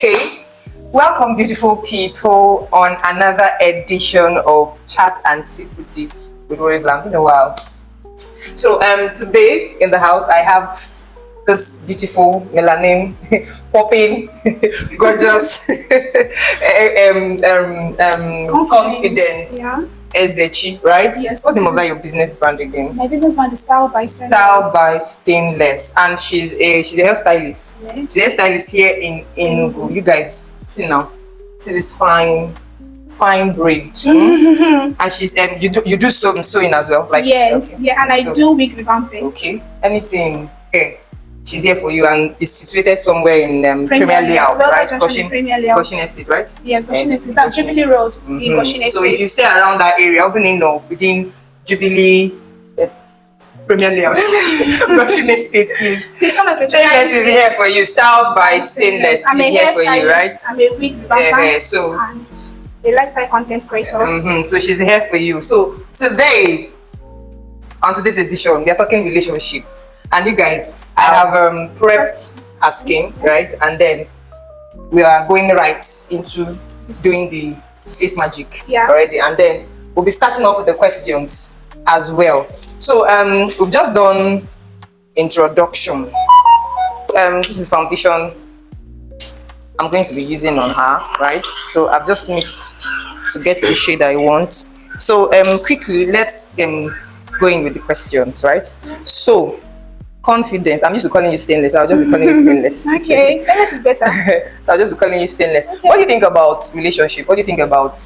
Okay, welcome, beautiful people, on another edition of Chat and Security with Rory Glam. Been a while. So, today in the house, I have this beautiful melanin, popping, gorgeous, confident. Yeah. Ezechi, right? Yes. What's the name of that your business brand again? My business brand is Style by Stainless. Style by Stainless, and she's a hairstylist. Yeah. She's a hairstylist here in Enugu. You guys see now, see this fine braid, and she's you do sewing as well, like Yes, okay. yeah, and I do wig revamping. Okay, anything. Okay, she's here for you, and is situated somewhere in Premier Layout, Well, right? Goshen Premier Layout. Goshen Estate, right? Yes, Goshen Estate. That's Jubilee Road in Goshen Estate. So if you stay around that area, opening up within Jubilee Premier Layout, Goshen Estate is. Please come and Stainless is here for you. Style by Stainless I'm is a here for you, right? I'm a wig revamper So and a lifestyle content creator. so she's here for you. So today, on today's edition, we are talking relationships. And you guys, I have prepped her skin, right? And then we are going right into doing the face magic already. And then we'll be starting off with the questions as well. So we've just done introduction. This is foundation I'm going to be using on her, right? So I've just mixed to get the shade I want. So quickly, let's go in with the questions, right? So confidence. I'm used to calling you Stainless. I'll just be calling you Stainless. Okay, Stainless is better. So I'll just be calling you Stainless. Okay. What do you think about relationship? What do you think about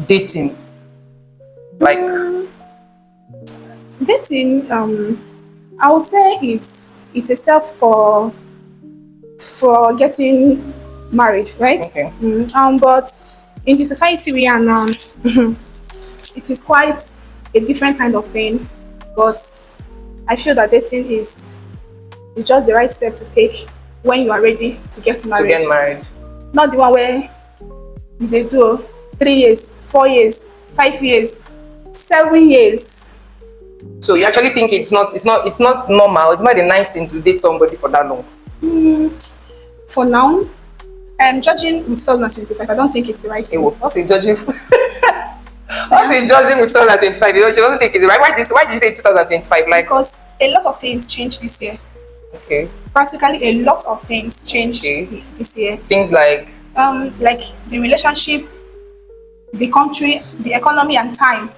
dating? Like Dating, I would say it's a step for getting married, right? Okay. But in the society we are now, it is quite a different kind of thing. But I feel that dating is just the right step to take when you are ready to get married. to get married. Not the one where they do 3 years, 4 years, 5 years, 7 years. So you actually think it's not normal, it's not a nice thing to date somebody for that long? For now, judging with 2025, I don't think it's the right thing. What's he judging for? What's he judging with 2025? You know, she doesn't think it's right. Why did you say 2025? Like, Because a lot of things changed this year. okay, Practically a lot of things changed Okay. this year. things like Like the relationship, the country, the economy, and time.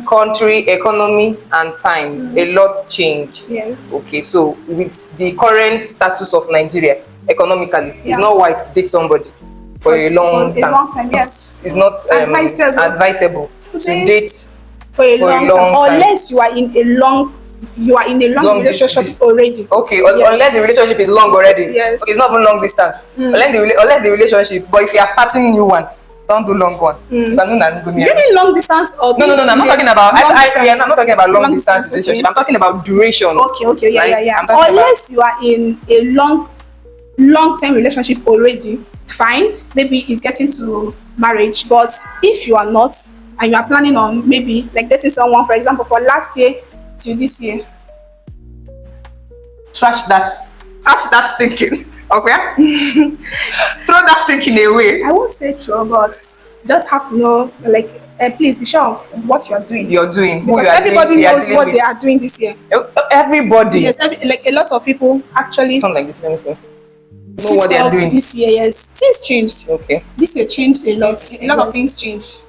country, economy, and time. A lot changed. Yes. Okay, so with the current status of Nigeria economically, it's Yeah. not wise to date somebody for a long For a time. long time, yes. It's not advisable to date For a for a long long time, time. unless you are in a long Long relationship distance. already. Okay, Yes. unless the relationship is long already. Yes. Okay, it's not even long distance. Unless the relationship, but if you are starting new one, don't do long one. You can do Do you mean long distance or No, I'm not talking about. long I'm distance? not talking about long Long distance distance, relationship. okay. I'm talking about duration. Okay, Right? yeah. I'm talking Unless you are in a long-term relationship already, fine. Maybe it's getting to marriage. But if you are not, and you are planning on maybe like dating someone, for example, for last year till this year, Trash that thinking. Okay, throw that thinking away. I won't say true, but just have to know, like, please be sure of what you are doing. You're doing. Who Because you are everybody doing, knows what they are doing this year. Everybody. Yes, like a lot of people actually Something like this. Let me see. Know sit what they are up doing. this year. Yes, things changed. Okay. This year changed a lot. A lot of things changed.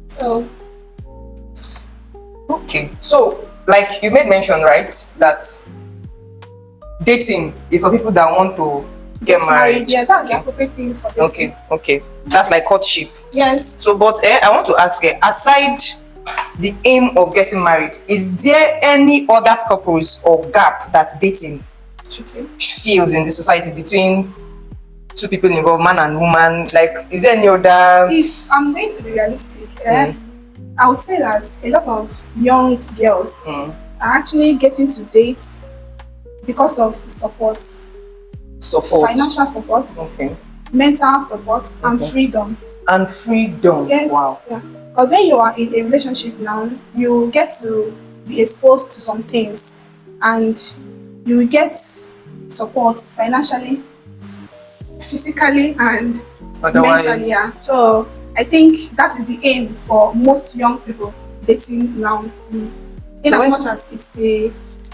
So Okay. So, like you made mention, right, that dating is for people that want to get married. yeah, that's the appropriate thing for this. Okay. That's like courtship. Yes. So, but I want to ask, aside the aim of getting married, is there any other purpose or gap that dating feels in the society between two people involved, man and woman? Like, is there any other? If I'm going to be realistic, I would say that a lot of young girls are actually getting to date because of support, financial support, mental support, and freedom. And freedom. Yes. Wow. Yeah. Because when you are in a relationship now, you get to be exposed to some things, and you get support financially, physically and Otherwise, mentally. Yeah. So I think that is the aim for most young people dating now. In So as when- much as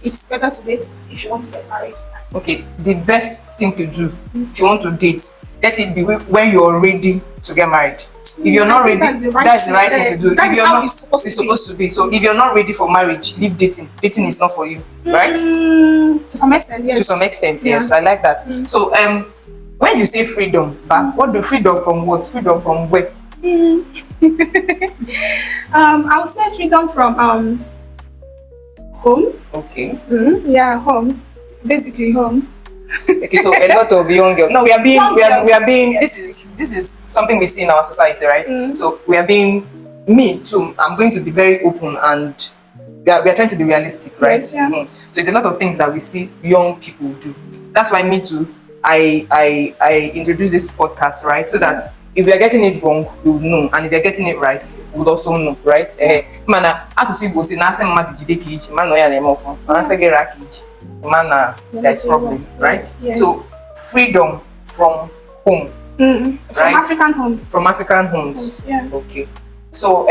it's better to date if you want to get married. okay, the best thing to do if you want to date, let it be when you're ready to get married. If you're not I ready, think that's the right thing to do. That's If you're how not, it's supposed it's to be. supposed to be. So if you're not ready for marriage, leave dating. Dating is not for you, right? To some extent, yes. To some extent, Yeah. yes, I like that. So when you say freedom, but what the freedom from what? Freedom from where? I would say freedom from home. Okay. Yeah, home. Basically home. Okay, so a lot of young girls. No, we are being, Young we are, girls, we are being. yes. This is something we see in our society, right? So we are being. Me too. I'm going to be very open, and we are trying to be realistic, right? Yes, yeah. So it's a lot of things that we see young people do. That's why me too. I introduced this podcast, right? So that if we are getting it wrong, we will know, and if we are getting it right, we will also know, right? Mana, as you see, go see, na say mama dijide kiji, man no ya na emofo, man say get kiji, man there is problem, right? Yes. So freedom from home, From Right. African home. from African homes. Yeah. Okay. So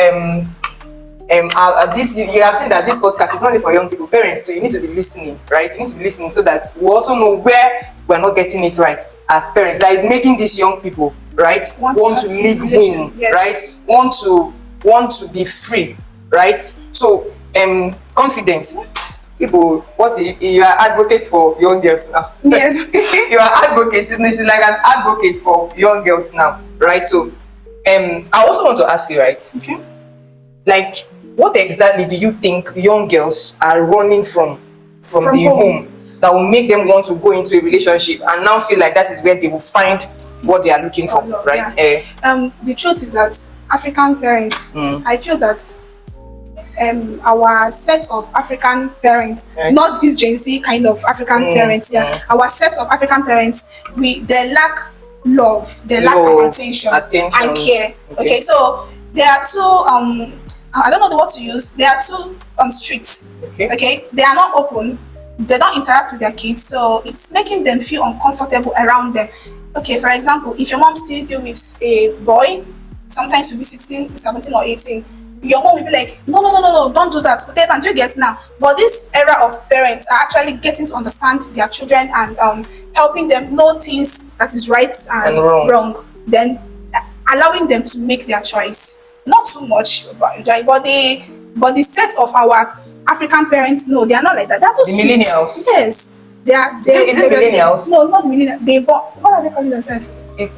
this you have seen that this podcast is not only for young people, parents too. You need to be listening, right? You need to be listening so that we also know where we're not getting it right as parents. That is making these young people, right, want to have leave relation, home, yes. right? Want to be free, right? So confidence. People, you are advocate for young girls now. Yes. You are advocate. She's like an advocate for young girls now, right? So I also want to ask you, right? Okay. Like, what exactly do you think young girls are running from the home that will make them want to go into a relationship and now feel like that is where they will find what they are looking for, love, right? yeah. The truth is that African parents, I feel that our set of African parents, Right. not this Gen Z kind of African parents, our set of African parents, they lack love, they lack Love, attention attention. and care. Okay. Okay, so they are too I don't know the word to use. They are too strict. Okay, they are not open. They don't interact with their kids, so it's making them feel uncomfortable around them. Okay, for example, if your mom sees you with a boy, sometimes you'll be 16, 17 or 18, your mom will be like, no, don't do that. Whatever, do you get now? But this era of parents are actually getting to understand their children and helping them know things that is right and wrong. Then allowing them to make their choice. Not too much, but the set of our African parents, no, they are not like that. They're too The strict. millennials? Yes. They are. Is it millennials? No, not millennials. What are they calling themselves?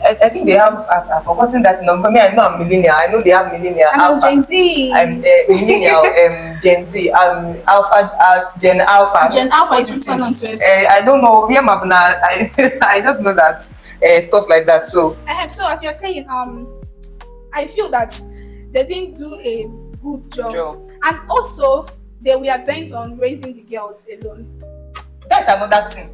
I think they have. I've forgotten that number. Me, I know I'm millennial. I know they have millennial. And I'm Gen Z. I'm millennial. Gen Z. Alpha. Gen Alpha. Gen Alpha What is do you think? 2012. I don't know. We are Mabna. I just know that stuff like that. So So as you're saying, I feel that they didn't do a good job. And also they were bent on raising the girls alone. that's another thing.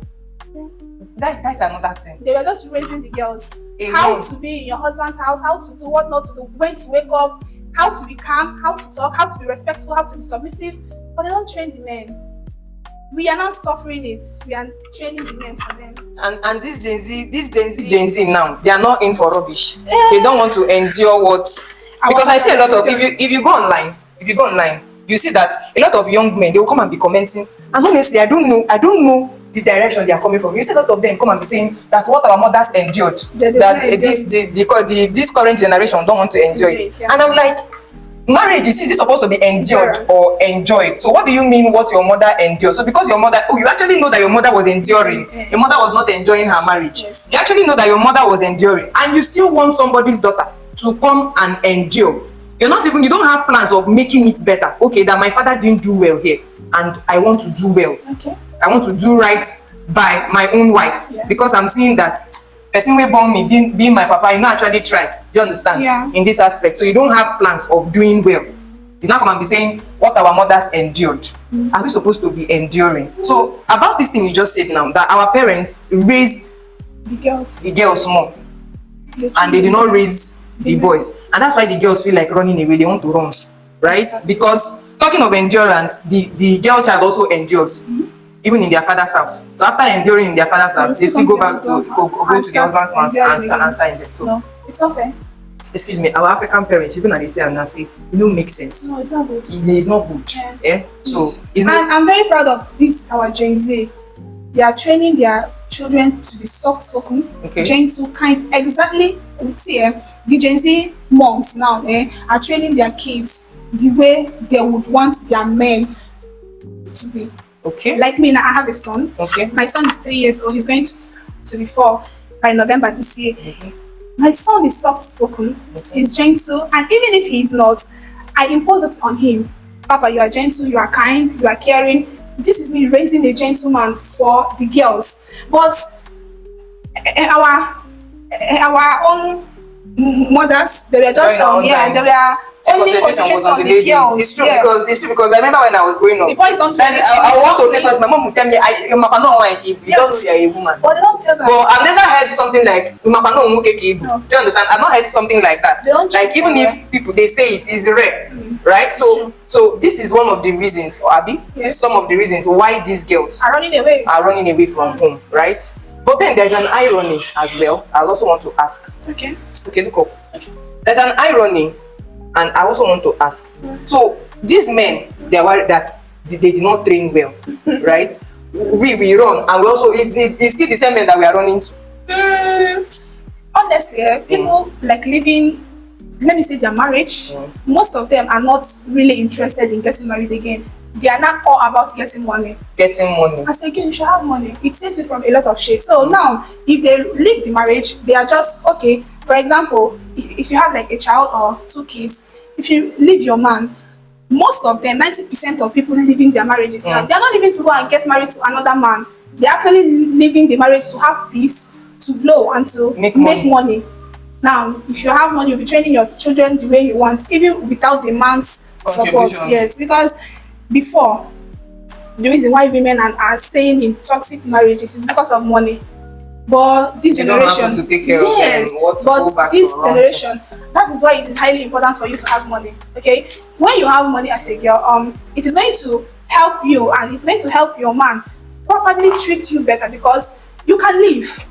That's another thing. They were just raising the girls. Alone. How to be in your husband's house, how to do what not to do, when to wake up, how to be calm, how to talk, how to be respectful, how to be submissive. But they don't train the men. We are not suffering it. We are training the men for them. And this Gen Z now, they are not in for rubbish. They don't want to endure what, because I see a lot of, if you go online, you see that a lot of young men, they will come and be commenting, and honestly I don't know the direction they are coming from. You see a lot of them come and be saying that what our mothers endured, this current generation don't want to enjoy it. And I'm like, marriage is it supposed to be endured or enjoyed? So what do you mean what your mother endured? So because your mother, you actually know that your mother was enduring, your mother was not enjoying her marriage. You actually know that your mother was enduring, and you still want somebody's daughter to come and endure. You don't have plans of making it better. Okay, that my father didn't do well here, and I want to do well. Okay. I want to do right by my own wife, because I'm seeing that person wey born me being my papa, you actually try. Do you understand? Yeah. In this aspect, so you don't have plans of doing well. You now come and be saying what our mothers endured. Are we supposed to be enduring? So about this thing you just said now, that our parents raised the girls more, and they did not raise the boys, and that's why the girls feel like running away. They want to run, right? Because talking of endurance, the girl child also endures. even in their father's house. So after enduring in their father's house, they still go back to go to the husband's house and answer in them. So no, it's not fair. excuse me, our African parents, even when they say and I say, it don't make sense. No, it's not good. It's not good. Yeah. So and I'm very proud of this our Gen Z. They are training their children to be soft spoken, gentle, kind. Exactly. See, the Gen Z moms now are training their kids the way they would want their men to be. Okay. Like me now, I have a son. Okay. My son is 3 years old. He's going to be 4 by November this year. My son is soft spoken. He's gentle, and even if he's not, I impose it on him. Papa, you are gentle, you are kind, you are caring. This is me raising a gentleman for the girls. But our own mothers, they were just they were only concentrating on the girls. It's true because I remember when I was growing up. The boys don't tell I want to say something. My mom would tell me, "Your papa no want you. You don't know you're a woman." But they don't tell that. But I've never heard something like "Your papa no want you." Do you understand? I've not heard something like that. Like even if people they say it is rare, right? So this is one of the reasons, Abi. Yes. Some of the reasons why these girls are running away from home, right? But then there's an irony as well. I also want to ask. Okay, look up. There's an irony. And I also want to ask, so these men, they are worried that they did not train well, right? We run, and we also, it's still the same men that we are running to. Honestly, people like living, let me say their marriage, most of them are not really interested in getting married again. They are not all about getting money. I say again, you should have money. It saves you from a lot of shit. So now, if they leave the marriage, they are just, okay, for example, if you have like a child or 2 kids, if you leave your man, most of them, 90% of people leaving their marriages now, they are not leaving to go and get married to another man. They're actually leaving the marriage to have peace, to blow, and to make money. Now, if you have money, you'll be training your children the way you want, even without the man's support yet. Because before, the reason why women are staying in toxic marriages is because of money. But this generation, to take care of them, but this generation, that is why it is highly important for you to have money. Okay, when you have money as a girl, it is going to help you, and it's going to help your man properly treat you better, because you can live.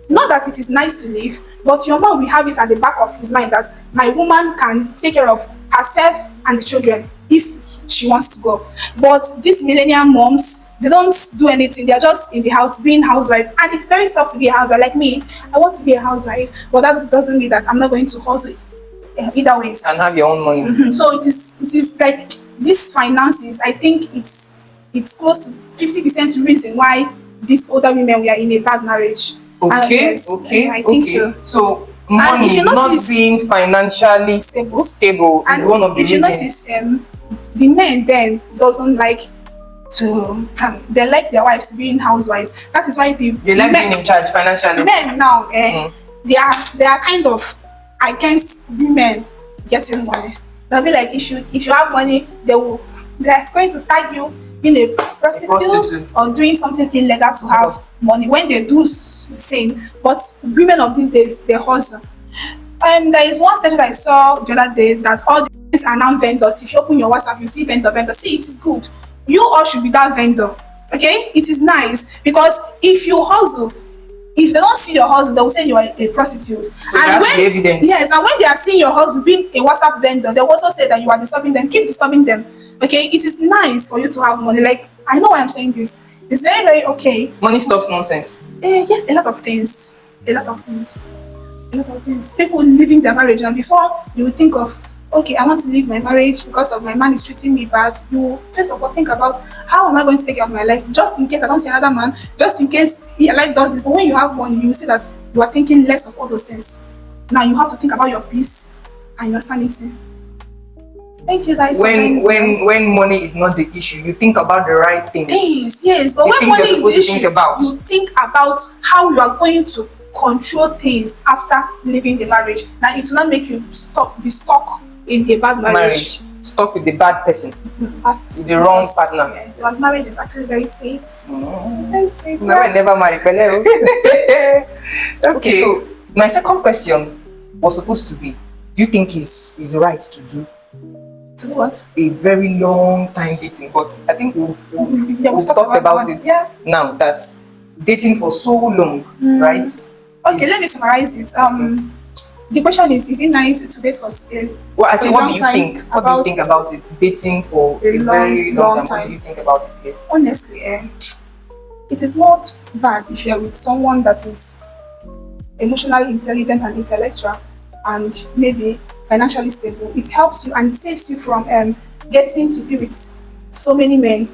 Not that it is nice to live, but your man will have it at the back of his mind that my woman can take care of herself and the children if she wants to go. But these millennial moms, they don't do anything. They're just in the house being housewife, and it's very soft to be a housewife. Like me, I want to be a housewife, but that doesn't mean that I'm not going to hustle either ways and have your own money. So it is like these finances. I think it's close to 50% reason why these older women were in a bad marriage. Okay, I think so. So money not being financially stable is one of the reasons. If you notice, the men then doesn't like to they like their wives being housewives. That is why they like being in charge financially. Men now they are kind of against women getting money. They'll be like, if you have money, they are going to tag you being a prostitute or doing something illegal to have money, when they do same. But women of these days, they hustle. There is one statement I saw the other day that all these are now vendors. If you open your WhatsApp, you see vendor. See, it is good. You all should be that vendor. Okay, it is nice, because if you hustle, if they don't see your hustle, they will say you are a prostitute. So and when, the evidence. Yes, and when they are seeing your hustle being a WhatsApp vendor, they will also say that you are disturbing them. Keep disturbing them. Okay, it is nice for you to have money. Like, I know why I'm saying this. It's very, very okay. Money stops nonsense. Yes, a lot of things. People leaving their marriage, and before you would think of, okay, I want to leave my marriage because of my man is treating me bad, you first of all think about, how am I going to take care of my life, just in case I don't see another man, just in case your life does this. But when you have money, you see that you are thinking less of all those things. Now you have to think about your peace and your sanity. Thank you guys. When money is not the issue, you think about the right things. Yes. But when money is the issue, you think about how you are going to control things after leaving the marriage. Now it will not make you be stuck in a bad marriage. Stuck with the bad person. With the wrong partner. Yeah, because marriage is actually very safe. Very safe. No, I never married. Okay, so my second question was supposed to be, do you think is right to do? To what? a very long time dating, but I think we've talked talked about that. it Yeah. now, that dating for so long, right? Okay, let me summarize it. The question is it nice to date for Well, for actually, a what long do you time think? What do you think about it? Dating for a very long time. What do you think about it? Yes. Honestly, it is not bad if you're with someone that is emotionally intelligent and intellectual and maybe financially stable. It helps you and it saves you from getting to be with so many men.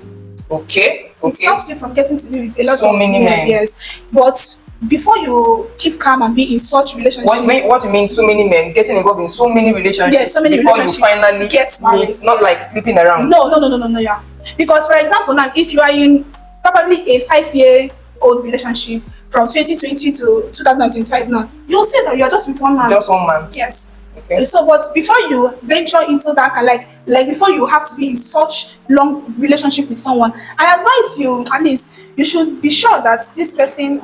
Okay. It Okay. helps you from getting to be with a lot So of many men. Yes, but before you keep calm and be in such relationship, What you mean? So many men getting involved in so many relationships Yes, so many before relationships, you finally get married, meet, not yes. like sleeping around. no, yeah. Because for example, now if you are in probably a 5-year-old relationship from 2020 to 2025 now, you'll say that you're just with one man. Just one man. Yes. Okay. So, but before you venture into that, kind like before you have to be in such long relationship with someone, I advise you at least you should be sure that this person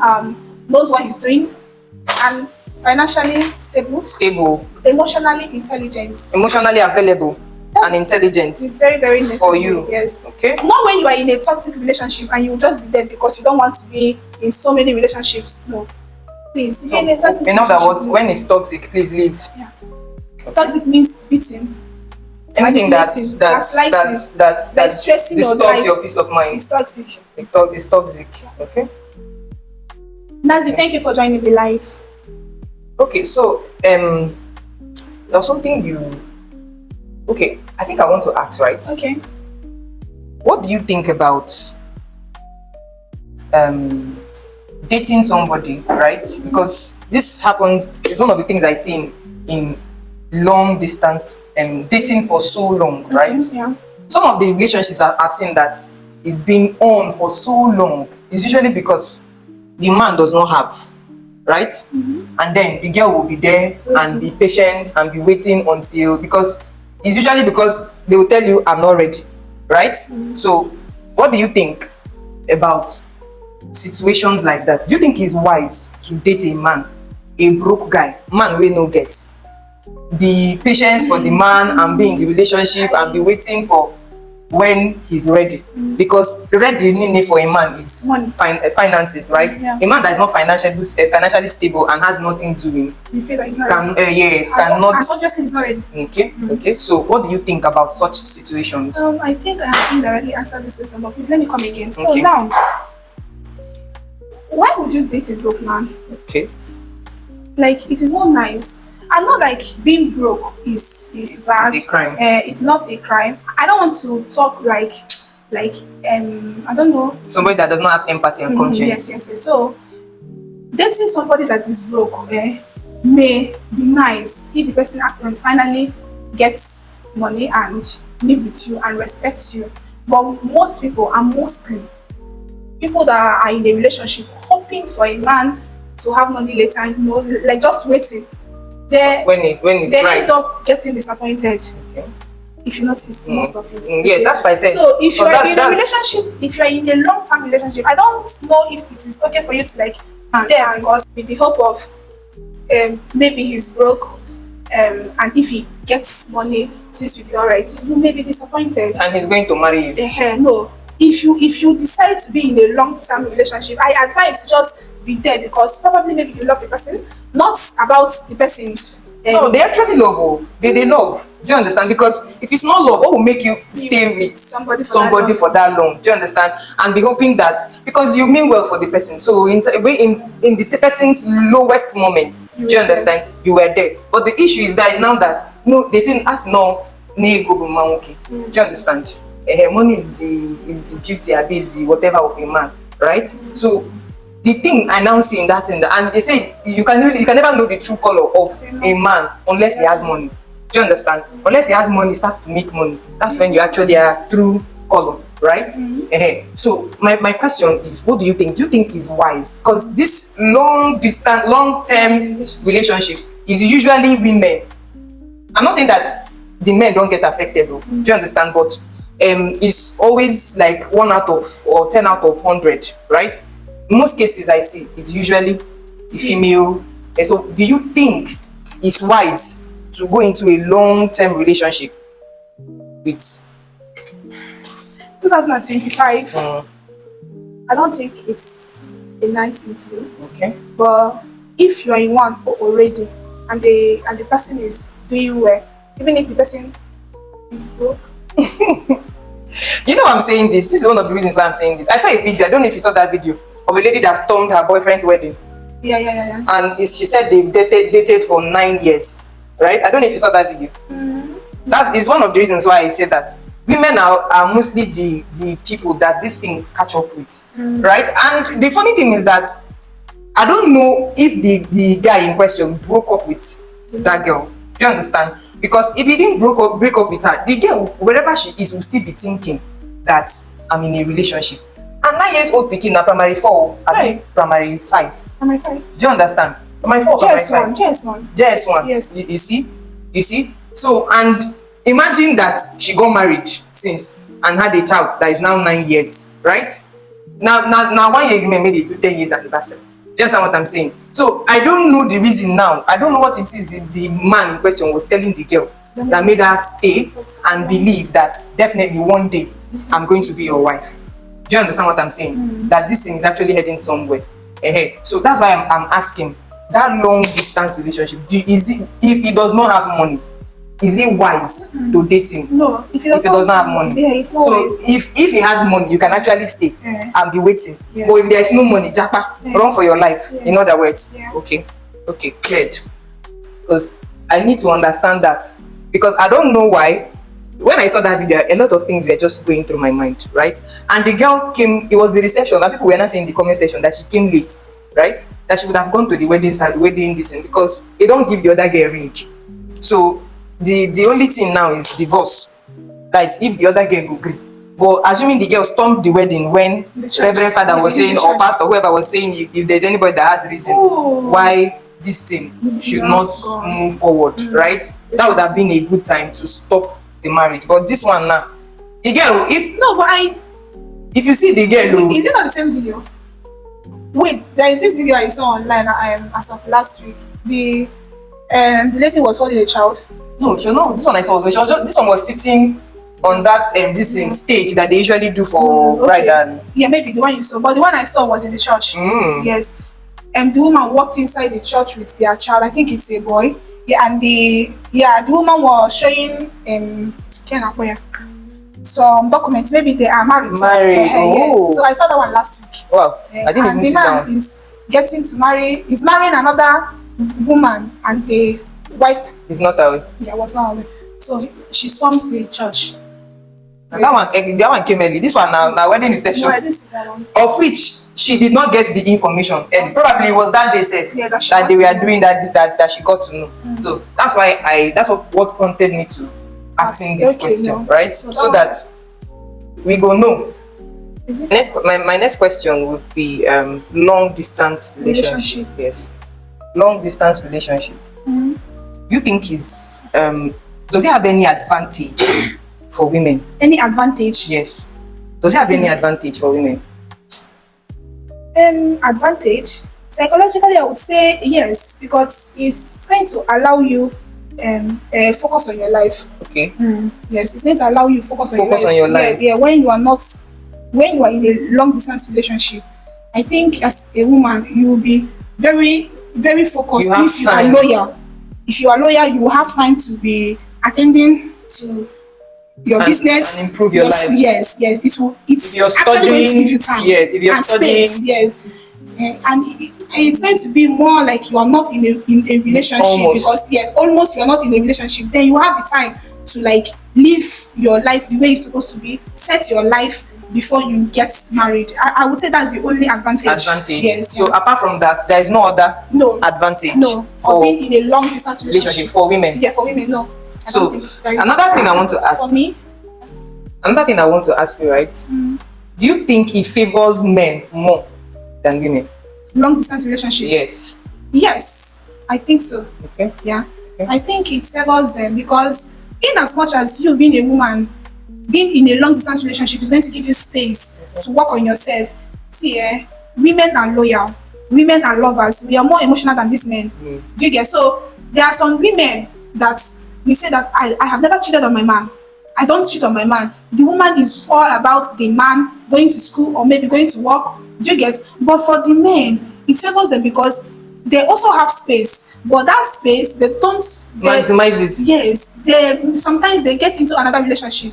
knows what he's doing and financially stable, Stable, emotionally intelligent. emotionally available, and intelligent It's very, very necessary. for you. Yes. Okay. Not when you are in a toxic relationship and you just be there because you don't want to be in so many relationships. No. Please, if So, you're in a toxic in other words, relationship, no. when it's toxic, please leave. Yeah. Toxic means beating. Anything Manipulating, gaslighting, that stressing your distorts life. your peace of mind. It's toxic. It's toxic. Okay. Nazi, thank you for joining the live. Okay. So there's something you. Okay, I think I want to ask, right? Okay. What do you think about dating somebody, right? Because this happens, it's one of the things I see in long distance and dating for so long, right? Yeah. Some of the relationships I've seen that is being on for so long is usually because the man does not have, right? And then the girl will be there and be patient and be waiting until, because it's usually because they will tell you I'm not ready, right? So what do you think about situations like that? Do you think it's wise to date a man, a broke guy, man wey no get, be patient for the man and be in the relationship and be waiting for when he's ready? Because ready need for a man is Money. finances, right? Yeah. A man that is not financially stable and has nothing doing You feel like it's not ready. cannot. And obviously it's not ready. Okay. So what do you think about such situations? I think I have indirectly answered this question, but please let me come again. So Okay. now, why would you date a broke man? Okay. Like, it is not nice. And not like being broke is bad. It's a crime. It's not a crime. I don't want to talk like I don't know. Somebody that does not have empathy and conscience. Yes. So dating somebody that is broke may be nice if the person finally gets money and live with you and respects you. But most people, and mostly people that are in a relationship hoping for a man to have money later, like just waiting, When it's they right. end up getting disappointed. Okay. If you notice most of it. Yes, that's what I said. So if So you're in a that's- relationship, if you're in a long-term relationship, I don't know if it is okay for you to like there and because with the hope of maybe he's broke and if he gets money, things will be alright. You may be disappointed. And he's going to marry you. No. If you decide to be in a long-term relationship, I advise just be there because probably maybe you love the person, not about the person. No, they actually love. Oh, they love. Do you understand? Because if it's not love, what will make you stay with somebody for that long? Do you understand? And be hoping that because you mean well for the person. So in the person's lowest moment, do you understand? You were there. But the issue is that is now that they say as no go be man okay. Do you understand? Money is the duty, is the whatever of a man, right? So the thing I now see in that thing, and they say you can never know the true color of a man unless he has money. Do you understand? Unless he has money, he starts to make money. That's when you actually are true color, right? So my question is, what do you think? Do you think is wise? Because this long-term relationship is usually women. I'm not saying that the men don't get affected, though. Do you understand? But it's always like 1 out of or 10 out of 100, right? Most cases I see is usually the female. And so do you think it's wise to go into a long-term relationship with 2025. I don't think it's a nice thing to do. Okay. But if you are in one already, and the person is doing well, even if the person is broke. You know, I'm saying this. This is one of the reasons why I'm saying this. I saw a video. I don't know if you saw that video of a lady that stormed her boyfriend's wedding. Yeah. And she said they've dated for 9 years, right? I don't know if you saw that video. That is one of the reasons why I say that women are mostly the people that these things catch up with, right? And the funny thing is that I don't know if the guy in question broke up with that girl. Do you understand? Because if he didn't break up with her, the girl, wherever she is, will still be thinking that I'm in a relationship. And 9 years old pikin na primary 4, I mean primary 5. Primary 5. Do you understand? Primary 4, primary 5. JS1. JS1. Yes. You see? So, and imagine that she got married since and had a child that is now 9 years, right? Now 1 year remain, maybe 10 years anniversary. That's what I'm saying. So I don't know the reason now. I don't know what it is the man in question was telling the girl that made her stay and believe that definitely one day I'm going to be your wife. Do you understand what I'm saying? That this thing is actually heading somewhere. So that's why I'm asking, that long distance relationship, if he does not have money, is it wise to date him? No, if he does not have money. Yeah, it's not so wise. if he has money, you can actually stay and be waiting. Yes. But if there's no money, japa, run for your life. Yes. In other words. Yeah. Okay, cleared. Because I need to understand that. Because I don't know why. When I saw that video, a lot of things were just going through my mind, right? And the girl came, it was the reception, and people were not saying in the comment section that she came late, right? That she would have gone to the wedding this thing, because they don't give the other girl a ring. So the only thing now is divorce. That is if the other girl will agree. But assuming the girl stormed the wedding when Reverend Father was saying, or Pastor, whoever was saying, if there's anybody that has reason why this thing should not move forward, right? That would have been a good time to stop the marriage. But this one now, the girl, if you see the girl, is it not the same video? Wait, there is this video I saw online as of last week. The lady was holding a child. No, this one I saw. This one was sitting on that stage that they usually do for bride and. Yeah, maybe the one you saw, but the one I saw was in the church. Yes, and the woman walked inside the church with their child. I think it's a boy. Yeah, and the woman was showing some documents. Maybe they are married. Yes. So I saw that one last week. Wow, I didn't even see that. And the man is getting to marry. He's marrying another woman, and the wife is not away. Yeah, was not away. So she stormed the church. That one came early. This one now wedding reception. No, I didn't see that one. Of which she did not get the information early. Probably it was that day said that they were doing that she got to know. So that's why that's what prompted me to asking this question, right? So that we go know. My next question would be long distance relationship. Yes, long distance relationship. You think does it have any advantage for women? Any advantage? Yes. Does it have any advantage for women? Advantage? Psychologically, I would say yes, because it's going to allow you focus on your life. Okay. Yes, it's going to allow you focus on your life. Yeah, when you are in a long distance relationship, I think as a woman you will be very, very focused. If you are loyal. If you are loyal, you will have time to be attending to your business and improve your life. Yes. It will. If you're actually studying, going to give you time. Yes, if you're studying, space, yes. And it's going to be more like you are not in a relationship. Almost. Because almost you are not in a relationship. Then you have the time to live your life the way it's supposed to be. Set your life before you get married. I would say that's the only advantage. Yes. So apart from that, there is no other advantage. No, for being in a long distance relationship for women. Yeah, for women, no. So another thing I want to ask. For me. Another thing I want to ask you, right? Do you think it favors men more than women? Long distance relationship? Yes. Yes, I think so. Okay. Yeah. Okay. I think it favors them because in as much as you being a woman, being in a long distance relationship is going to give you space to work on yourself. See, women are loyal, women are lovers. We are more emotional than these men. Do you get? So there are some women that we say that I have never cheated on my man. I don't cheat on my man. The woman is all about the man going to school or maybe going to work. Do you get? But for the men, it favors them because they also have space. But that space, they don't Maximize it. Yes, they sometimes they get into another relationship.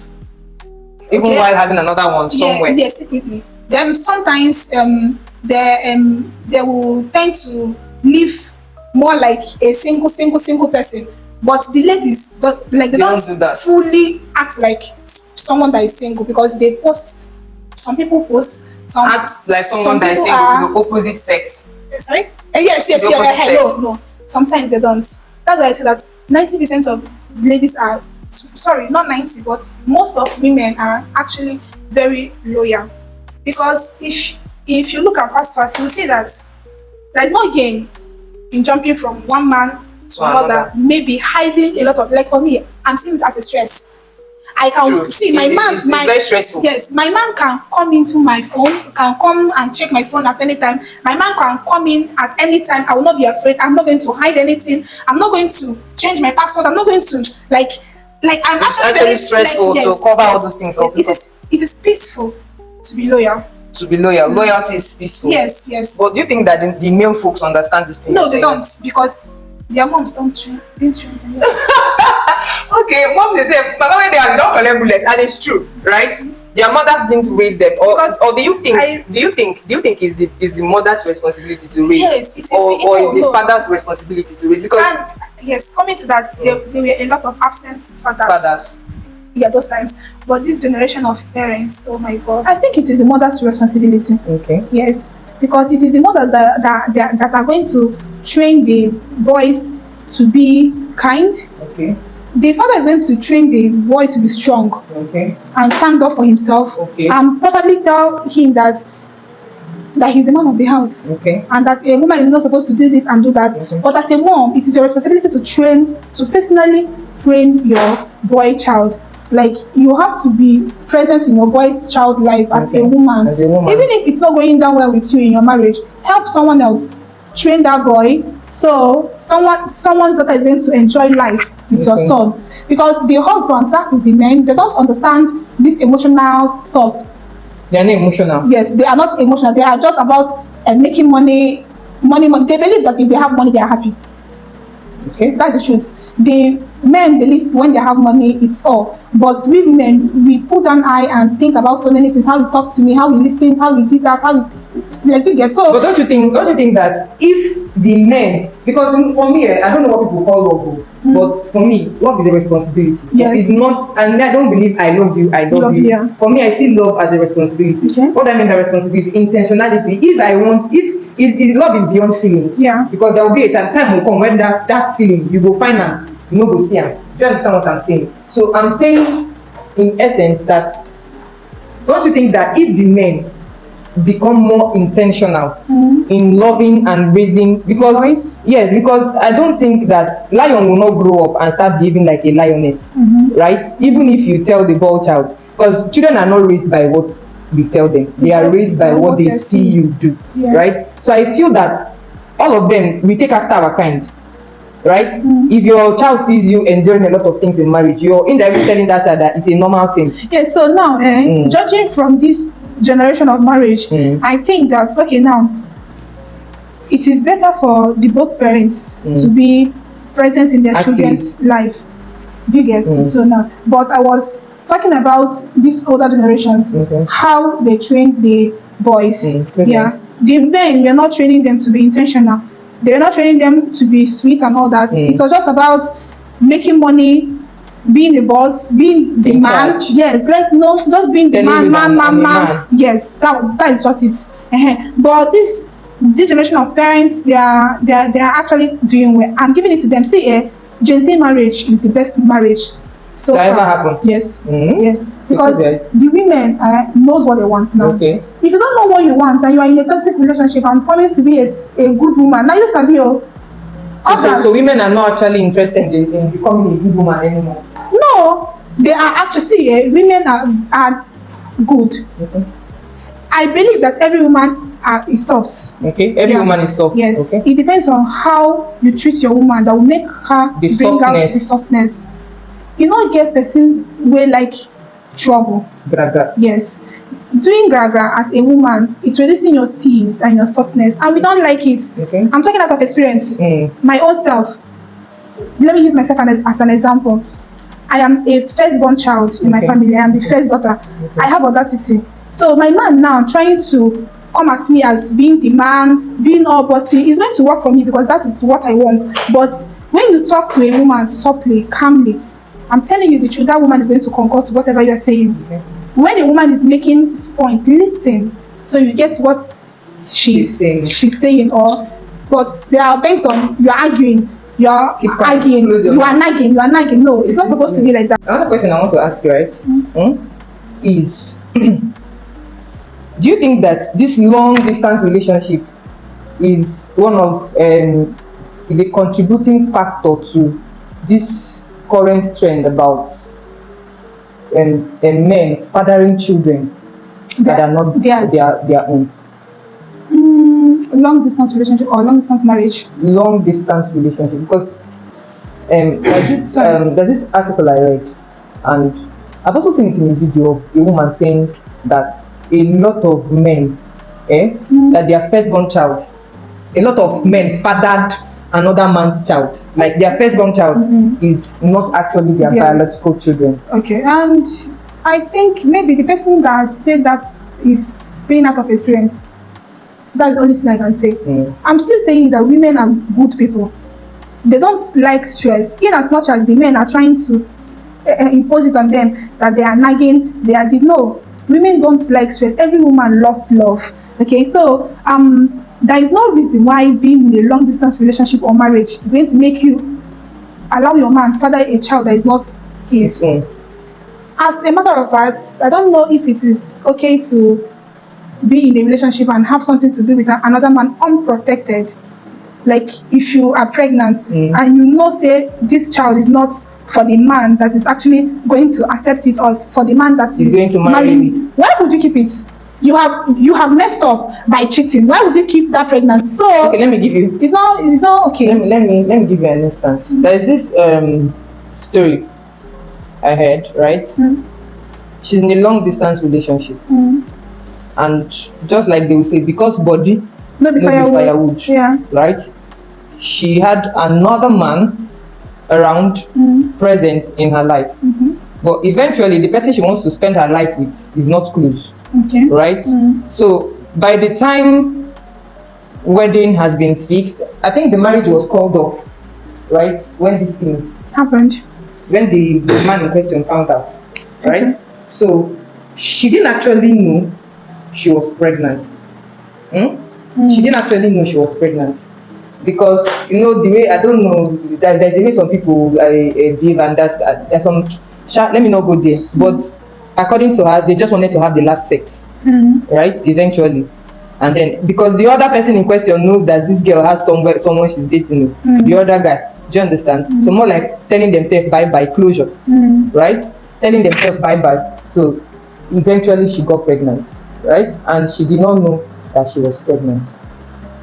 Even while having another one somewhere. Yeah, secretly. Then sometimes they will tend to live more like a single person. But the ladies don't like they don't do that. fully act like someone that is single because they post. Some people post. Some Act like someone that is people single to the opposite sex. Sorry? Yes. The opposite sex. No. Sometimes they don't. That's why I say that 90% of ladies are sorry, not 90, but most of women are actually very loyal. Because if you look at fast, you'll see that there is no gain in jumping from one man to another, maybe hiding a lot of like for me, I'm seeing it as a stress. I can True. see my man. It's very stressful. Yes, my man can come into my phone, can come and check my phone at any time. My man can come in at any time. I will not be afraid. I'm not going to hide anything. I'm not going to change my password. I'm not going to like. I'm it's actually stressful to cover all those things up. It is peaceful to be loyal. To be loyal. Loyalty is peaceful. Yes. But do you think that the male folks understand this thing? No, they don't because their moms didn't train them. Okay, moms they say, Mama, when they are don't collect bullets, and it's true, right? Their mothers didn't raise them, or do you think is the mother's responsibility to raise? Yes, it is or the father's responsibility to raise? Because yes, coming to that, there were a lot of absent fathers. Yeah, those times. But this generation of parents, oh my God. I think it is the mother's responsibility. Okay. Yes, because it is the mothers that are going to train the boys to be kind. Okay. The father is going to train the boy to be strong. Okay. And stand up for himself. Okay. And probably tell him that he's the man of the house. Okay. And that a woman is not supposed to do this and do that. Okay. But as a mom, it is your responsibility to personally train your boy child. Like you have to be present in your boy's child life as a woman. Even if it's not going down well with you in your marriage, help someone else train that boy. So someone's daughter is going to enjoy life with your son. Because the husbands, that is the men, they don't understand this emotional stuff. They are not emotional. Yes, they are not emotional. They are just about making money. They believe that if they have money, they are happy. Okay. That's the truth. The men believe when they have money, it's all. But we men, we put an eye and think about so many things. How he talks to me, how he listens, how he did that, how he like you get so. But don't you think that if the men, because for me, I don't know what people call love, but for me, love is a responsibility. Yes. It's not, and I don't believe I love you, I love you. Yeah. For me, I see love as a responsibility. Okay. What I mean by responsibility, intentionality. If love is beyond feelings. Yeah. Because there will be a time will come when that feeling you go find them, you no go see them. Do you understand what I'm saying? So I'm saying, in essence, that don't you think that if the men become more intentional in loving and raising, because I don't think that lion will not grow up and start behaving like a lioness, right? Even if you tell the boy child, because children are not raised by what you tell them, they are raised by what they see you do, right? So I feel that all of them, we take after our kind, right? If your child sees you enduring a lot of things in marriage, you're indirectly telling that child that it's a normal thing. Yes, so now judging from this generation of marriage, I think that now it is better for the both parents to be present in their children's life. Do you get? So now, but I was talking about these older generations, how they train the boys. The men, we're not training them to be intentional. They're not training them to be sweet and all that. It was just about making money, being the boss, being the man. Yes, just being the man. Yes, that is just it. But this generation of parents, they are actually doing well. I'm giving it to them. See, Gen Z marriage is the best marriage so that far. ever happened. Yes, yes, because the women knows what they want now. Okay. If you don't know what you want and you are in a toxic relationship and forming to be a good woman, now you sabi so women are not actually interested in becoming a good woman anymore. No, they are actually women are good. I believe that every woman is soft. Okay, every woman is soft. Yes, okay. It depends on how you treat your woman that will make her bring out the softness. you not get person wey like trouble. Graga. Yes. Doing gragra as a woman, it's reducing your steeze and your softness, and we don't like it. Okay. I'm talking out of experience. My own self. Let me use myself as an example. I am a firstborn child in my family. I am the first daughter. I have audacity. So my man now trying to come at me as being the man, being all bossy, is going to work for me because that is what I want. But when you talk to a woman softly, calmly, I'm telling you the truth, that woman is going to concur to whatever you are saying. When a woman is making point, listen, so you get what she's saying. Or but they are bent on you are arguing, you are arguing, you are nagging. No, it's not supposed to be like that. Another question I want to ask you, right, is do you think that this long distance relationship is one of is a contributing factor to this current trend about men fathering children that are not their own? Long distance relationship or long distance marriage? Long distance relationship, because there's this article I read, and I've also seen it in a video of a woman saying that a lot of men, that their firstborn child, a lot of men fathered another man's child. Like their firstborn child is not actually their biological children. Okay, and I think maybe the person that said that is saying out of experience. That's the only thing I can say. I'm still saying that women are good people. They don't like stress, in as much as the men are trying to impose it on them that they are nagging, no. Women don't like stress. Every woman loves love. Okay, so there is no reason why being in a long distance relationship or marriage is going to make you allow your man father a child that is not his. As a matter of fact, I don't know if it is okay to be in a relationship and have something to do with another man unprotected. Like if you are pregnant and you know say this child is not for the man that is actually going to accept it, or for the man that is going to marry me, why would you keep it? You have messed up by cheating. Why would you keep that pregnancy? So okay, let me give you. It's not okay. Let me give you an instance. There is this story I heard. Right, she's in a long distance relationship, and just like they will say, because body no be firewood. Right, she had another man around, present in her life, but eventually the person she wants to spend her life with is not close. Okay. Right. So by the time wedding has been fixed, I think the marriage was called off. Right, when this thing happened, when the man in question found out. Right. Okay. So she didn't actually know she was pregnant. She didn't actually know she was pregnant, because the way, I don't know, there's the way some people behave, and there's some let me not go there, but according to her, they just wanted to have the last sex, right, eventually. And then because the other person in question knows that this girl has someone she's dating, the other guy, do you understand? So more like telling themselves bye-bye, closure, right, telling themselves bye-bye. So eventually she got pregnant, right, and she did not know that she was pregnant.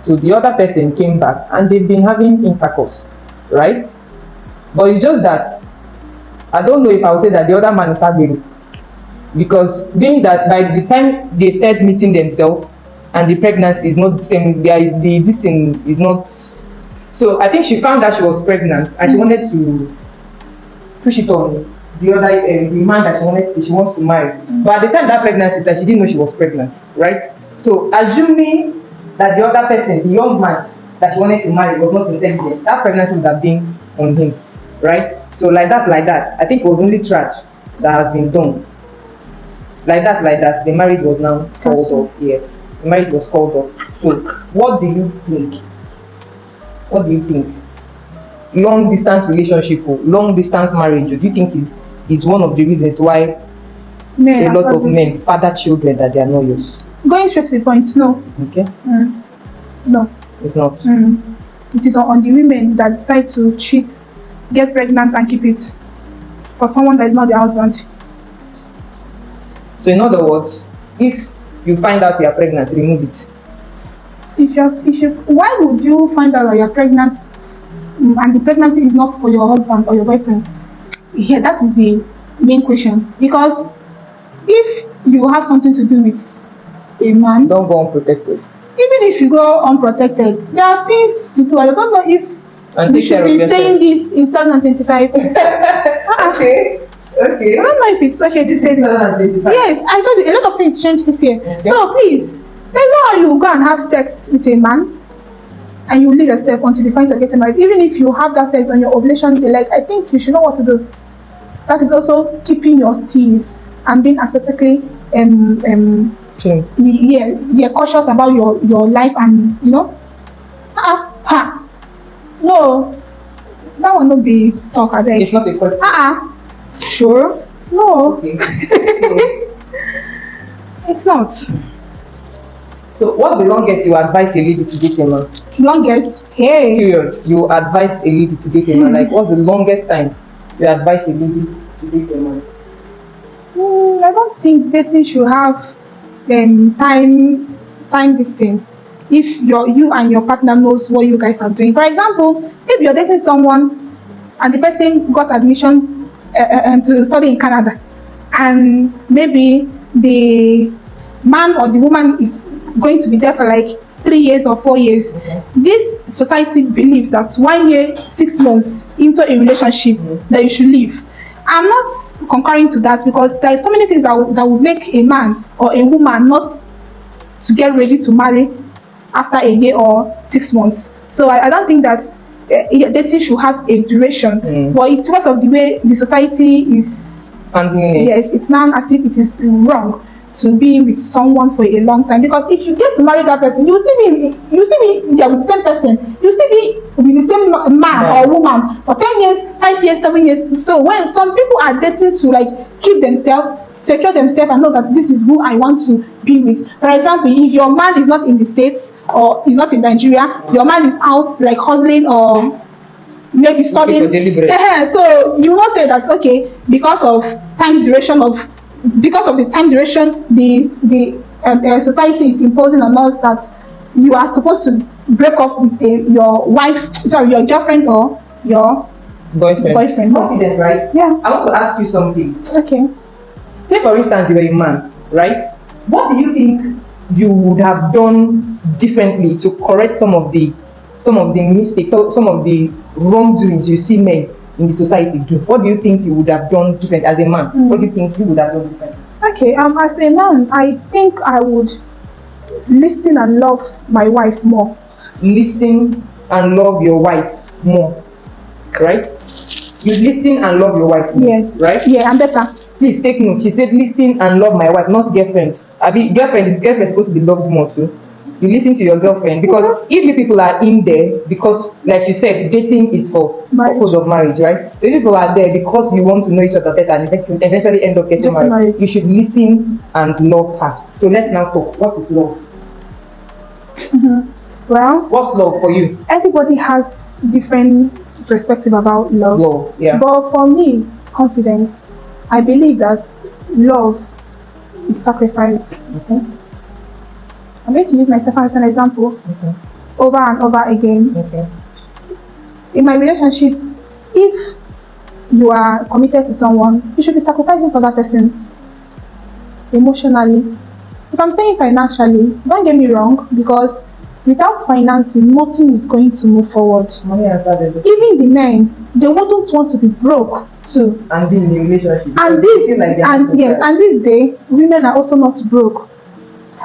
So the other person came back and they've been having intercourse, right? But it's just that I don't know if I would say that the other man is having, because being that by the time they start meeting themselves and the pregnancy is not the same, this thing is not. So I think she found that she was pregnant and she wanted to push it on the other the man that she wants to marry. But at the time that pregnancy started, she didn't know she was pregnant, right? So assuming that the other person, the young man that she wanted to marry, was not intelligent, that pregnancy would have been on him, right? So like that, I think it was only trash that has been done. Like that, the marriage was now called off. Yes, the marriage was called off. So what do you think? Long distance relationship, long distance marriage, do you think is one of the reasons why a lot of men father children that they are not yours? Going straight to the point, no. Okay. No. It's not. It is on the women that decide to cheat, get pregnant, and keep it for someone that is not their husband. So in other words, if you find out you are pregnant, remove it. Why would you find out that you are pregnant and the pregnancy is not for your husband or your boyfriend? yeah, that is the main question. Because if you have something to do with a man, Don't go unprotected. even if you go unprotected, there are things to do. I don't know if And we take should care of be yourself. saying this in 2025. Okay. Okay. I don't know if it's okay to say this. 2025. Yes, I told you a lot of things changed this year. Okay. So please, there's no how you go and have sex with a man and you leave yourself until the point of getting married. Even if you have that sex on your ovulation day, like I think you should know what to do. That is also keeping your steez and being aesthetically cautious about your life and no, that will not be talk abeg. It's not a question. Sure, no. Okay. It's not. So what's the longest you advise a lady to date a man? Longest, hey. Period. You advise a lady to date a man. Like what's the longest time you advise a lady to date a man? I don't think dating should have time this thing. If you and your partner knows what you guys are doing. For example, if you're dating someone and the person got admission to study in Canada, and maybe the man or the woman is going to be there for like 3 years or 4 years. This society believes that 1 year, 6 months into a relationship that you should leave. I'm not concurring to that because there are so many things that will make a man or a woman not to get ready to marry after a year or 6 months. So I don't think that dating should have a duration. But it's because of the way the society is handling it. Yes, it's now as if it is wrong to be with someone for a long time, because if you get to marry that person, you still be there with the same person, you still be with the same man or woman for 10 years, 5 years, 7 years. So when some people are dating to like keep themselves, secure themselves and know that this is who I want to be with. For example, if your man is not in the States or is not in Nigeria, your man is out like hustling or maybe studying, so you will not say that okay, because of the time duration the society is imposing on us that you are supposed to break up with your girlfriend or your boyfriend. Confidence, right? Yeah. I want to ask you something. Okay. Say for instance you were a man, right? What do you think you would have done differently to correct some of the mistakes, some of the wrongdoings you see men in the society do? What do you think you would have done different as a man? What do you think you would have done different? Okay, as a man, I think I would listen and love my wife more. Listen and love your wife more, right? You listen and love your wife more, yes, right? Yeah, I'm better. Please take note. She said listen and love my wife, not girlfriend. Girlfriend is supposed to be loved more too. You listen to your girlfriend, because if you people are in there because, like you said, dating is for purpose of marriage, right? So if people are there because you want to know each other better and eventually end up getting married, you should listen and love her. So let's now talk. What is love? Well, what's love for you? Everybody has different perspective about love. Love, yeah. But for me, confidence, I believe that love is sacrifice. I'm going to use myself as an example over and over again. In my relationship, if you are committed to someone, you should be sacrificing for that person emotionally. If I'm saying financially, don't get me wrong, because without financing, nothing is going to move forward. Even the men, they wouldn't want to be broke too. And be in a relationship. And this day, women are also not broke.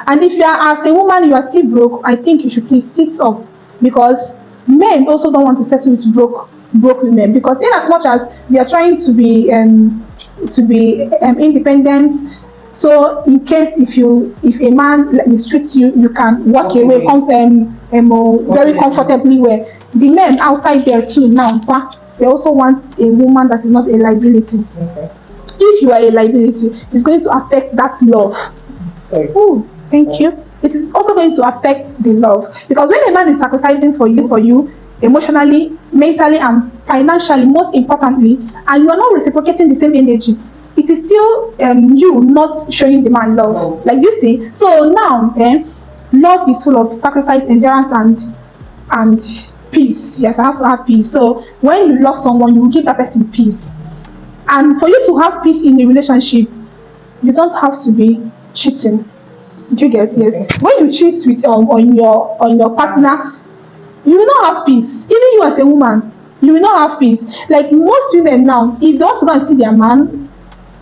And if you are, as a woman, you are still broke, I think you should please sit up, because men also don't want to settle with broke women. Because in as much as we are trying to be independent, so in case if a man mistreats you, you can walk away very comfortably. Where the men outside there too now, they also want a woman that is not a liability. If you are a liability, it's going to affect that love. Oh, thank you. It is also going to affect the love, because when a man is sacrificing for you emotionally, mentally, and financially, most importantly, and you are not reciprocating the same energy, it is still you not showing the man love. Like you see, so now love is full of sacrifice, endurance, and peace. Yes, I have to have peace. So when you love someone, you will give that person peace. And for you to have peace in a relationship, you don't have to be cheating. Did you get? Yes. When you cheat with on your partner, you will not have peace. Even you as a woman, you will not have peace. Like most women now, if they want to go and see their man,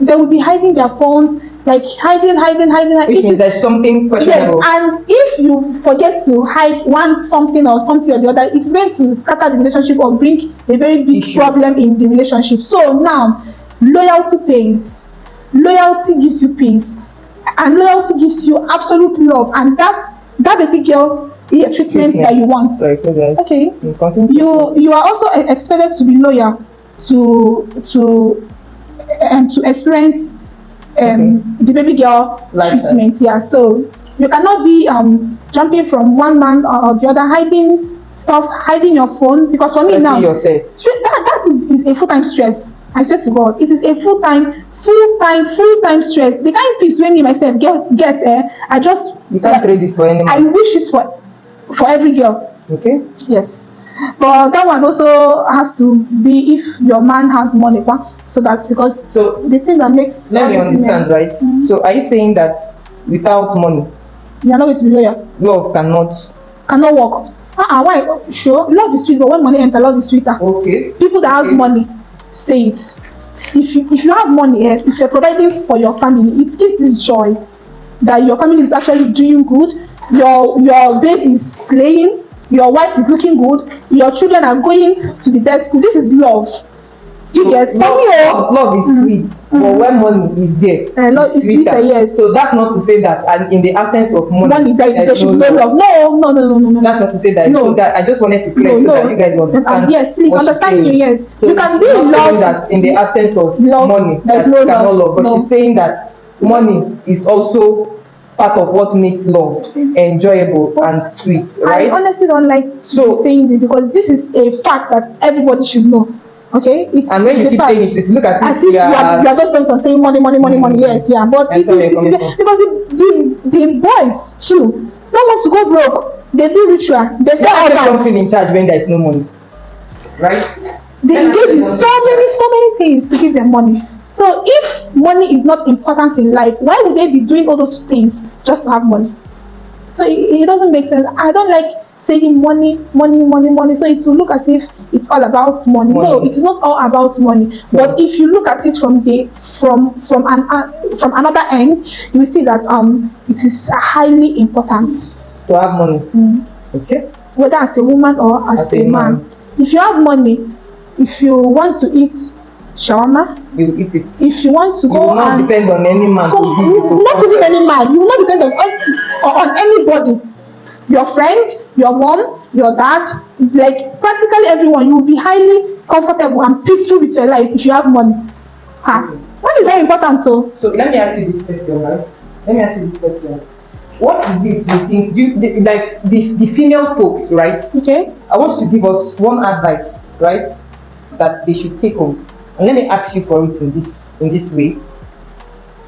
they will be hiding their phones, like hiding. Which means there's something questionable. Yes, and if you forget to hide one something or the other, it's going to scatter the relationship or bring a very big problem in the relationship. So now, loyalty pays. Loyalty gives you peace, and loyalty gives you absolute love, and that baby girl treatment that you want. Sorry, guys. Okay. You are also expected to be loyal to experience the baby girl treatment. Yeah. So you cannot be jumping from one man or the other, hiding your phone, because for me now that is a full-time stress. I swear to God, it is a full-time stress. The kind of peace when me myself get I just, you can't trade this for anyone. I wish it's for every girl. Okay. Yes. But that one also has to be if your man has money, so that's because the thing that makes. Let me understand, right? Mm-hmm. So are you saying that without money, you are not going to be loyal? Love cannot work. Why? Sure, love is sweet, but when money enter, love is sweeter. Okay. People that has money say it. If you have money, if you're providing for your family, it gives this joy that your family is actually doing good. Your baby is slaying. Your wife is looking good. Your children are going to the best school. This is love. Do you get? Love is sweet, but when money is there, love is sweeter. Yes. So that's not to say that, and in the absence of money, there should be no love. No. That's not to say that. No. That I just wanted to clear so that you guys understand. Yes, please understand me. Yes, so you can be in love. That in the absence of money, there's no love. But she's saying that money is also part of what makes love enjoyable and sweet, right? I honestly don't like saying this, because this is a fact that everybody should know. Okay, and when you keep saying it, look as if you are just bent on saying money. Yes, yeah, but it is because the boys too don't want to go broke. They do ritual. They say all that. Something in charge when there is no money, right? They engage in so many things to give them money. So if money is not important in life, why would they be doing all those things just to have money? So it doesn't make sense. I don't like saying money. So it will look as if it's all about money. No, it's not all about money. But if you look at it from another end, you will see that it is highly important to have money. Okay. Whether as a woman or as a man. If you have money, if you want to eat shawarma, you eat it. If you want to you will not depend on any man. Not even any man. You will not depend on anybody. Your friend, your mom, your dad, like practically everyone. You will be highly comfortable and peaceful with your life if you have money. Money is very important. So let me ask you this question, right? What is it you think? Like the female folks, right? Okay. I want you to give us one advice, right, that they should take home. And let me ask you for it in this way.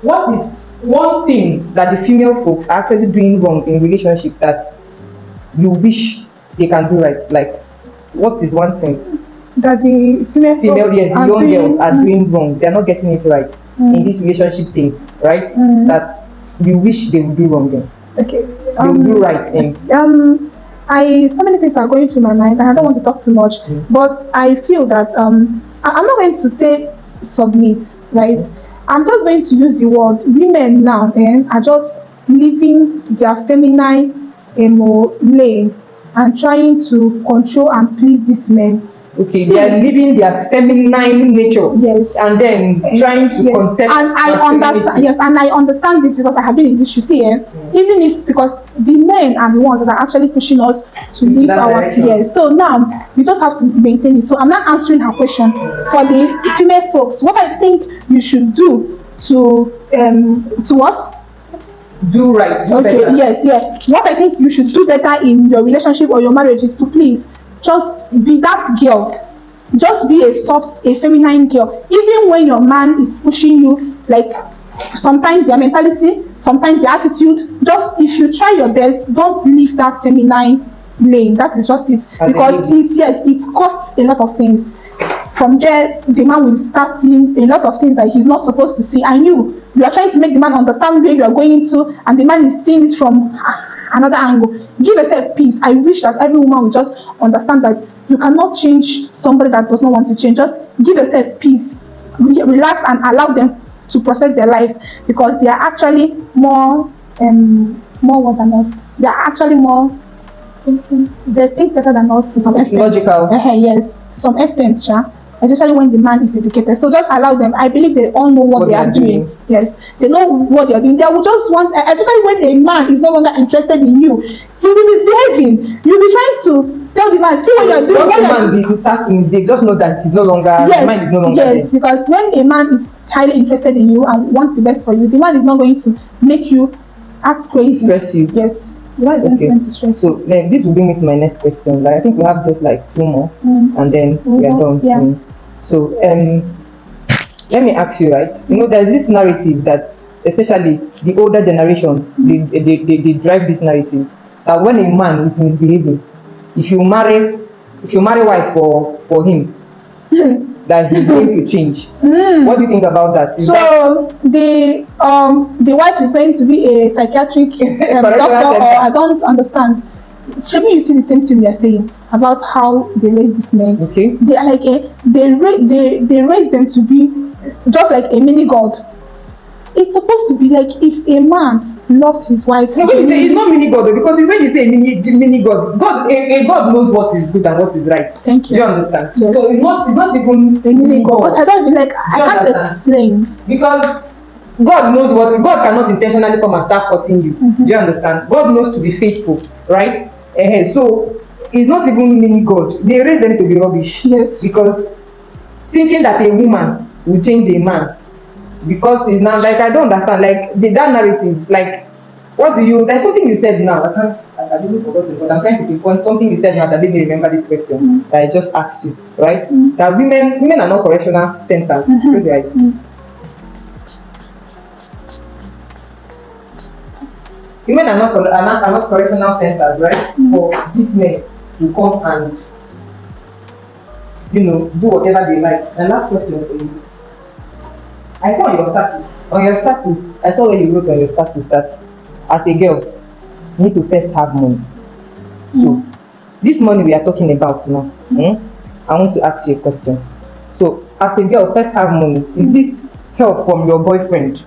What is one thing that the female folks are actually doing wrong in relationship that you wish they can do right? Like, what is one thing that the female folks yes, the young girls are doing wrong? They're not getting it right in this relationship thing, right? That you wish they would do wrong then. Okay. They would do right in. So many things are going through my mind, and I don't want to talk too much. But I feel that I'm not going to say submit, right? I'm just going to use the word women now are just living their feminine lane and trying to control and please these men. Okay, they are living their feminine nature. Yes. And then trying to contest. And I understand. Yes, and I understand this because I have been in this. You see, even if because the men are the ones that are actually pushing us to leave our peers. So now you just have to maintain it. So I'm not answering her question for the female folks. What I think you should do to what? Do right. Do better. Yes. What I think you should do better in your relationship or your marriage is to please just be that girl. Just be a feminine girl. Even when your man is pushing you, like sometimes their mentality, sometimes their attitude, just if you try your best, don't leave that feminine lane. That is just it. Because it costs a lot of things. From there, the man will start seeing a lot of things that he's not supposed to see. And you are trying to make the man understand where you are going into, and the man is seeing it from another angle. Give yourself peace. I wish that every woman would just understand that you cannot change somebody that does not want to change. Just give yourself peace, relax, and allow them to process their life, because they are actually more what than us. They are actually more thinking. They think better than us to some extent. Logical. Yes, to some extent, especially when the man is educated. So just allow them. I believe they all know what they are doing. Yes, they know what they are doing. They will just want, especially when a man is no longer interested in you, you'll be misbehaving. You'll be trying to tell the man, see what you are doing. When the man be fast in his day, just know that he's no longer, yes, the man is no longer yes, there. because when a man is highly interested in you and wants the best for you, the man is not going to make you act crazy. Stress you. Yes. Why is going to stress? So then this will bring me to my next question. Like, I think we have just like 2 more, and then we are done. Yeah. So let me ask you, right? You know, there's this narrative that, especially the older generation, they drive this narrative that when a man is misbehaving, if you marry wife for him, that he's going to change. What do you think about that? So the wife is going to be a psychiatric doctor, or I don't understand. Maybe you see the same thing we are saying about how they raise these men. Okay. They are like they raise them to be just like a mini god. It's supposed to be like if a man loves his wife. No, when you say it's not mini god though, because when you say mini god, a god knows what is good and what is right. Thank you. Do you understand? Yes. So it's not even a mini god. Because I don't even like. I can't explain. Because God knows what. God cannot intentionally come and start hurting you. Do you understand? God knows to be faithful, right? So it's not even mini god. They raise them to be rubbish. Yes. Because thinking that a woman will change a man, because it's now like I don't understand. Like that narrative, like what do you? There's something you said now. I didn't forget it, but I'm trying to pinpoint something you said now that made me remember this question that I just asked you, right? That women are not correctional centers. Close your eyes. Women are not correctional centers, right? For these men to come and do whatever they like. And last question for you. I saw your status. I saw where you wrote on your status that as a girl, you need to first have money. So, this money we are talking about now, I want to ask you a question. So, as a girl, first have money. Is it help from your boyfriend?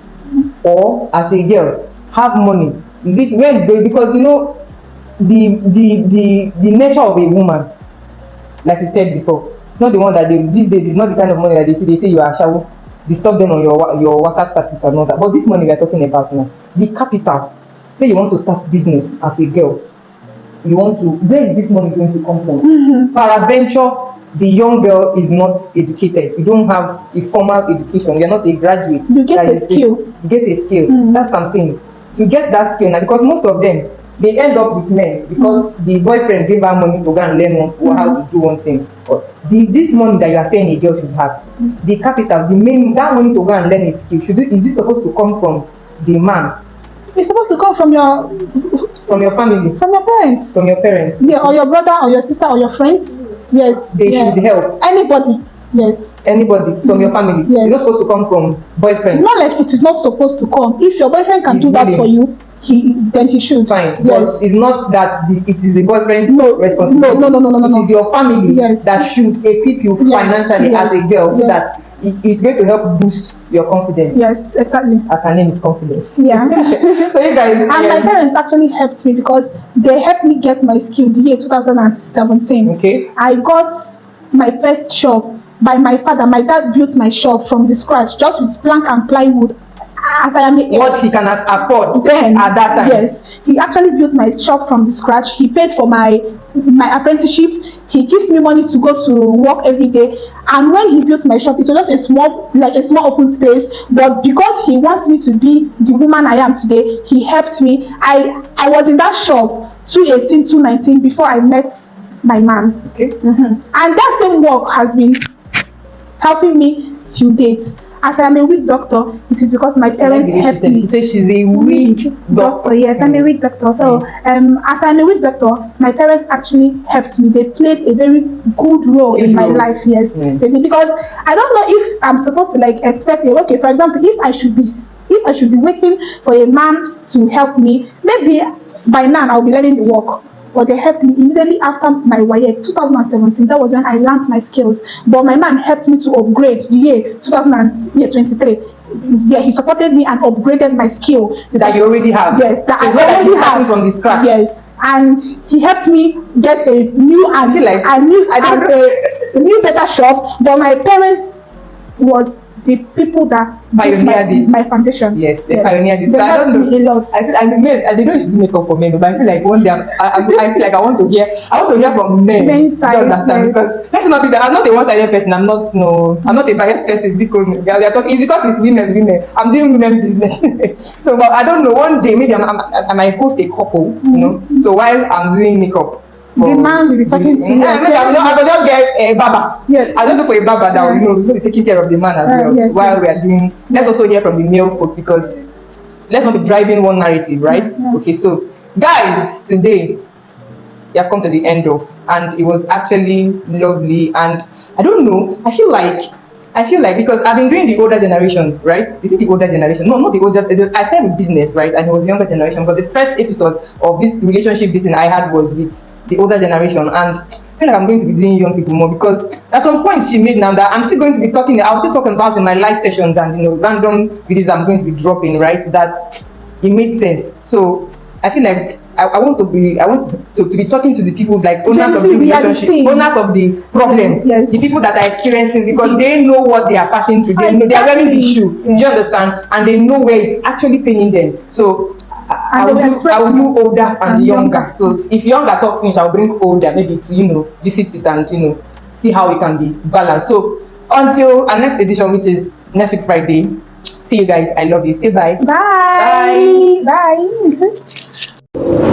Or as a girl, have money? Is it where is going? Because the nature of a woman, like you said before, it's not the one that these days is not the kind of money that they say you are shawo. Disturb them on your WhatsApp status and all that. But this money we are talking about now, the capital. Say you want to start business as a girl. Where is this money going to come from? Peradventure, the young girl is not educated. You don't have a formal education. You're not a graduate. You get a skill. You get a skill. That's what I'm saying. You get that skill now, because most of them, they end up with men because the boyfriend gave her money to go and learn how to do one thing. This money that you are saying a girl should have, the capital, that money to go and learn a skill, is it supposed to come from the man? It's supposed to come from your family, from your parents, yeah, or your brother, or your sister, or your friends. Yes, they should help anybody. Yes, anybody from your family. Yes. It's not supposed to come from boyfriend. Not like it is not supposed to come. If your boyfriend can do that for you, then he should. Fine. Yes. But it's not that it is the boyfriend's responsibility. No. It is your family Yes. that should equip you financially as a girl, so that it's going to help boost your confidence. Yes, exactly. As her name is confidence. Yeah. So you guys. And my parents actually helped me, because they helped me get my skill the year 2017. Okay. I got my first shop by my father. My dad built my shop from the scratch, just with plank and plywood. As I am what he cannot afford then at that time. Yes, he actually built my shop from the scratch. He paid for my apprenticeship. He gives me money to go to work every day. And when he built my shop, it was just a small open space. But because he wants me to be the woman I am today, he helped me. I was in that shop 2018, 2019 before I met my man. Okay. And that same work has been helping me till date. as I am a weak doctor, it is because my parents helped me. She says she's a weak doctor. Yes, I'm a weak doctor. So, as I'm a weak doctor, my parents actually helped me. They played a very good role in my life. Yes, they did, because I don't know if I'm supposed to like expect it. Okay, for example, if I should be waiting for a man to help me, maybe by now I'll be learning the work. But they helped me immediately after my WAEC 2017. That was when I learned my skills. But my man helped me to upgrade the year 2023. Yeah, he supported me and upgraded my skill that you already have. Yes, that so I already have from the scratch. Yes, and he helped me get a new and a new better shop. But my parents was the people that built my foundation. Yes, they pioneered it. They helped me a lot. I they don't used to make up for men, but I feel like one day I feel like I want to hear from men. Men's side, understand? Because let's not be that I'm not a one-sided person. I'm not a biased person because they're talking. It's because it's women. I'm doing women business. So, but I don't know. One day maybe I might host a couple. You know. So while I'm doing makeup. The man will be talking to you. I will just get a barber. Yes. I don't look for a barber that will be taking care of the man as well. Yes, while we are doing. Let's also hear from the male folks, because let's not be driving one narrative, right? Okay, so guys, today we have come to the end of, and it was actually lovely. And I don't know. I feel like because I've been doing the older generation, right? Is it the older generation? No, not the older. I started with business, right? And it was the younger generation. But the first episode of this relationship business I had was with the older generation, and I feel like I'm going to be doing young people more, because at some points she made now that I'm still going to be talking. I'll still talk about in my live sessions and random videos I'm going to be dropping, right? That it made sense. So I feel like I want to be talking to the people like owners of the relationship, owners of the problems, the people that are experiencing, because they know what they are passing through. They are wearing the shoe. Do you understand? And they know where it's actually paining them. So I will do older and younger. So if younger talk finish, I'll bring older, maybe to visit it and see how it can be balanced. So until our next edition, which is next week Friday. See you guys. I love you. Say bye. Bye. Bye.